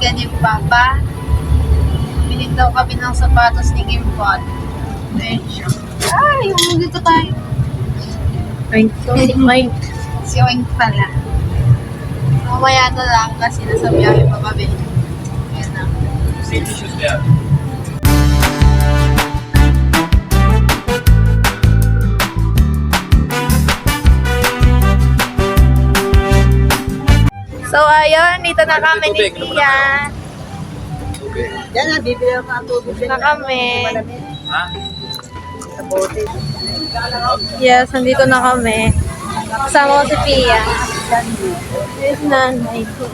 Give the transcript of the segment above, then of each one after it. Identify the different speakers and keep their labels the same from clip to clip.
Speaker 1: ka ni Papa. Bili daw kami ng sapatos ni Gimpot. Ayun siya. Ay, dito tayo.
Speaker 2: Oink.
Speaker 1: Si Oink pala. Mamaya na lang kasi nasa biyahe pa kami. Ayan na. So, ayun, dito na kami ni Tia.
Speaker 2: Yan na, bibili ako ang tubig.
Speaker 1: Dito na kami.
Speaker 3: Ha?
Speaker 2: Sa bote.
Speaker 1: Yes, nandito na kami. Kasama ko si Pia. Yes, nanay ko.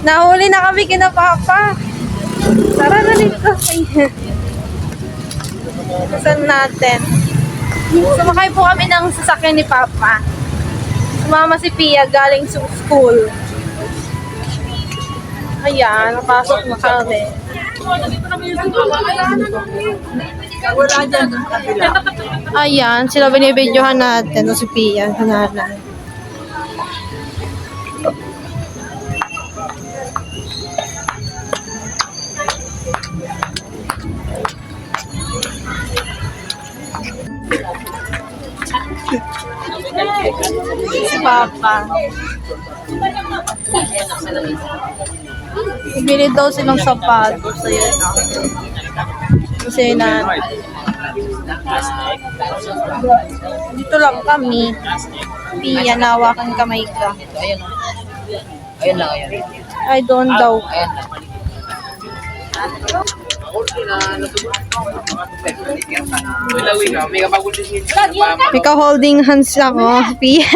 Speaker 1: Nahuli na kami kina Papa. Tara na dito. Saan natin? Sumakay po kami ng sasakyan ni Papa. Sumama si Pia galing sa school. Ayan, napasok na kami.
Speaker 2: Wala dyan. Kabila.
Speaker 1: Ayan, sila binibidyohan natin. O si Pia, hanalan. Si Papa. Bili daw silang sapatos. Ayan na. Kasi na dito lang kami. Pia, nawakan kamay ka.
Speaker 2: Ayun lang, ayun.
Speaker 1: I don't daw. Ikaw holding hands ako, Pia.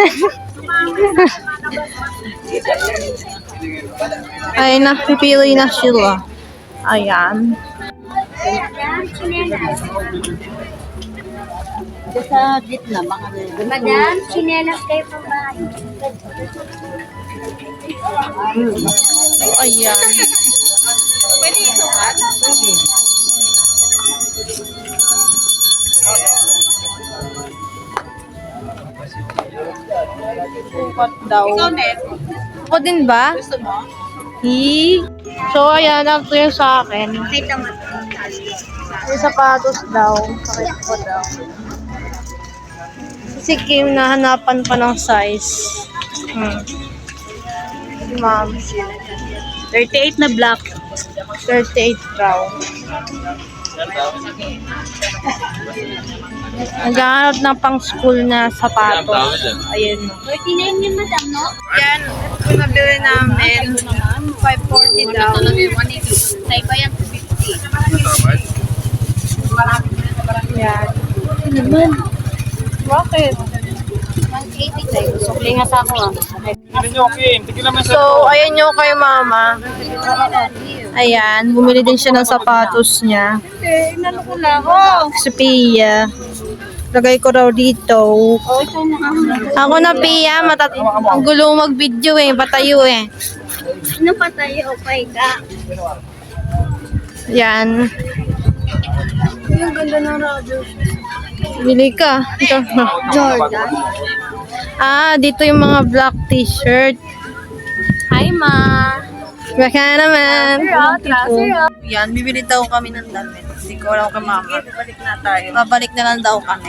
Speaker 1: Ay, napipili na sila. Ayan.
Speaker 2: Sa gitna, baka
Speaker 4: Madam, chinelas kayo pa ba?
Speaker 1: Ayan.
Speaker 4: Pwede isukat?
Speaker 1: Sukat daw.
Speaker 4: Ikaw, Net.
Speaker 1: Ako din ba?
Speaker 4: Gusto mo?
Speaker 1: So, ayan, after yung sa akin.
Speaker 4: Kita mo.
Speaker 1: Yung sapatos daw. Pakit ko daw. Si Kim, nahanapan pa ng size. Si Ma'am.
Speaker 2: 38 na black.
Speaker 1: 38 daw. Naghahanap ng pang school na sapatos. Ayun.
Speaker 4: 39 yun, madam, no?
Speaker 1: Yan, ito nabili namin. 540 daw.
Speaker 4: 180. Sa iba yan, 250.
Speaker 1: Yan. Bakit?
Speaker 4: 180 tayo. Sukli nga sa ako, ah.
Speaker 1: So, ayan yung kay Mama. Ayan, bumili din siya ng sapatos niya.
Speaker 4: Inano ko na ako.
Speaker 1: Si Pia. Lagay ko raw dito.
Speaker 4: Oh, ito na ako.
Speaker 1: Ako na, Pia. Ang gulo mag-video eh. Patayo eh.
Speaker 4: Ano pa tayo? Okay ka.
Speaker 1: Yan.
Speaker 4: Yung ganda ng rubber.
Speaker 1: Bili ka. Ito.
Speaker 4: Jordan.
Speaker 1: Dito yung mga black t-shirt.
Speaker 4: Hi, ma.
Speaker 1: Baka naman.
Speaker 4: Trouser up.
Speaker 1: Yan, bibili daw kami ng damit. Hindi ko alam kay Mama.
Speaker 2: Balik na tayo.
Speaker 1: Babalik na lang daw kami.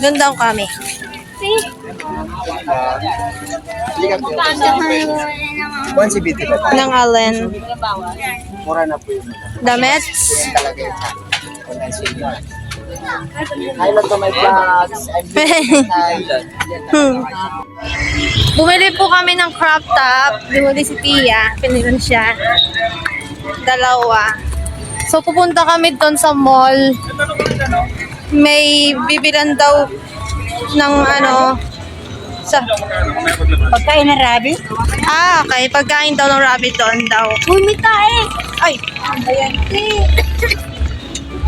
Speaker 1: Doon daw kami.
Speaker 3: Buwan si Biti ba?
Speaker 1: Ng Allen.
Speaker 3: Mura na po yun.
Speaker 1: Damit?
Speaker 3: Talaga yun sa online sale. Hi, love to my vlogs. I'm
Speaker 1: Bumili po kami ng crop top. Bumili si Tia. Pinilan siya. Dalawa. So, pupunta kami doon sa mall. May bibilan daw ng sa
Speaker 2: Pagkain na rabbit?
Speaker 1: okay. Pagkain daw ng rabbit doon daw.
Speaker 4: Bumita eh.
Speaker 1: Ay! Ayan.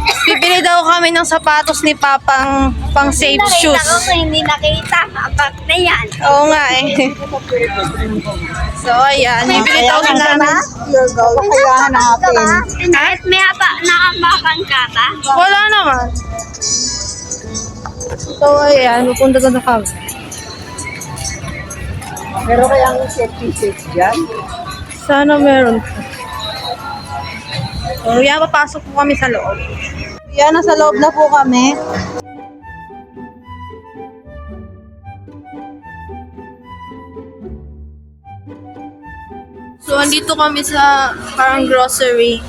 Speaker 1: Bibili daw kami ng sapatos ni Papang pang safe shoes.
Speaker 4: Nakita ko kung hindi nakita. Apat na yan.
Speaker 1: Oo nga eh. So, ayan. Bibili daw sila ng...
Speaker 2: Kaya hanapin.
Speaker 4: Kahit may nakabakan ka ba?
Speaker 1: Wala naman. So, ayan. Pupunta doon na kami.
Speaker 2: Meron kayang set pieces dyan?
Speaker 1: Sana meron. So, yan, papasok po kami sa loob. Yan, nasa loob na po kami. So, andito kami sa parang grocery.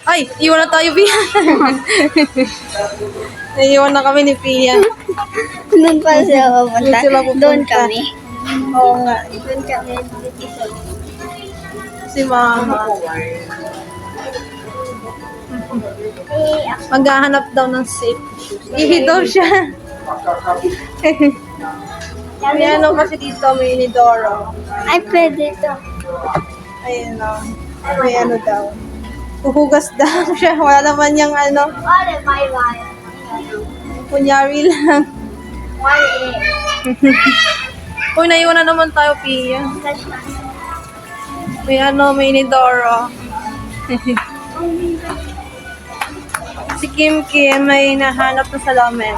Speaker 1: Ay, iwan na tayo, Pia. Naiiwan na kami ni Pia.
Speaker 4: Doon pa sila pupunta.
Speaker 1: Doon sila pupunta.
Speaker 4: Doon kami.
Speaker 1: Oo nga.
Speaker 4: Doon kami.
Speaker 1: Si Mama. Maghahanap daw ng safe. Ihi daw siya. May ano kasi dito, may inidoro.
Speaker 4: Ay, pwede to.
Speaker 1: Ayun o. May ano daw. Huhugas daw siya. Wala naman niyang ano.
Speaker 4: Wala, may wala.
Speaker 1: Kunyari lang. Uy, naiwan na naman tayo, Pia. May ano, may inidoro. Si Kim Kim may nahanap na salamin.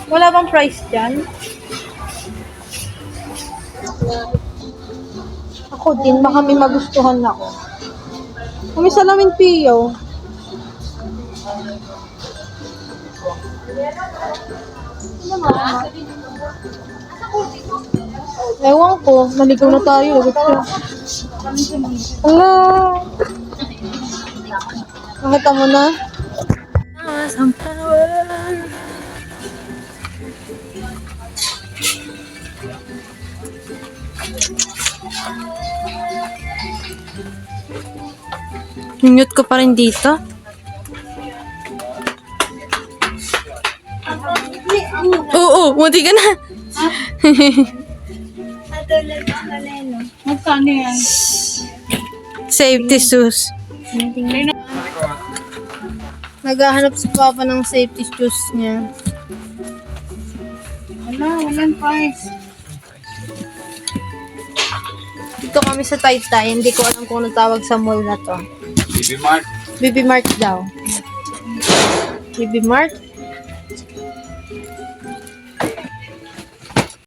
Speaker 1: Wala bang price dyan? Ako din, baka may magustuhan ako. May salamin, Pio. Ewan ko, naligaw na tayo. Lagot siya. Hala! Nakita mo na? Sampawan. Mute ko pa rin dito. Oo, munti ka na.
Speaker 4: Natulad ako na yun.
Speaker 2: Magkano yan?
Speaker 1: Safety shoes. Naghahanap si Papa ng safety shoes niya.
Speaker 2: Walang price.
Speaker 1: Dito kami sa Taytay. Hindi ko alam kung anong tawag sa mall na to.
Speaker 3: BB Mart.
Speaker 1: BB Mart daw. BB Mart?